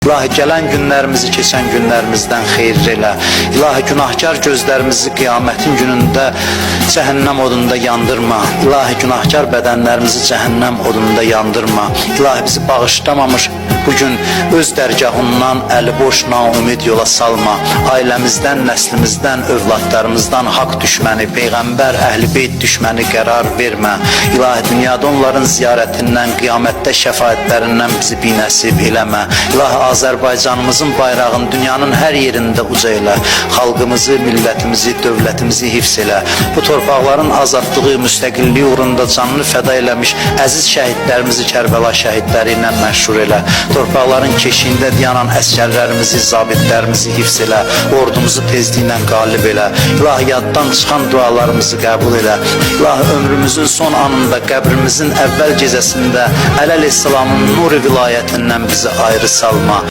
İlahi gələn günlərimizi keçən günlərimizdən xeyir elə. İlahi günahkar gözlərimizi qiyamətin günündə cəhənnəm odunda yandırma. İlahi günahkar bədənlərimizi cəhənnəm odunda yandırma. İlahi bizi bağışlamamış bugün öz dərgahından əli boş naumid yola salma. Ailəmizdən, nəslimizdən, övladlarımızdan haqq düşməni, Peyğəmbər, Əhl-i Beyt düşməni qərar vermə. İlahi dünyada onların ziyarətindən, qiyamətdə şəfaətlərindən bizi binəsib eləmə. İlahi Azərbaycanımızın bayrağını dünyanın hər yerində uca elə. Xalqımızı, millətimizi, dövlətimizi hifz elə. Bu torpaqların azadlığı, müstəqilliyi uğrunda canını fəda eləmiş əziz şəhidlərimizi Kərbəla şəhidləri ilə məşhur elə. Torpaqların keşiyində dayanan əskərlərimizi, zabitlərimizi hifz elə. Ordumuzu tezliklə qalib elə. İlahi yaddan çıxan dualarımızı qəbul elə. İlahi ömrümüzün son anında, qəbrimizin əvvəl gecəsində Əleyhisselamın nuri vilayətindən bizi ayrı salma.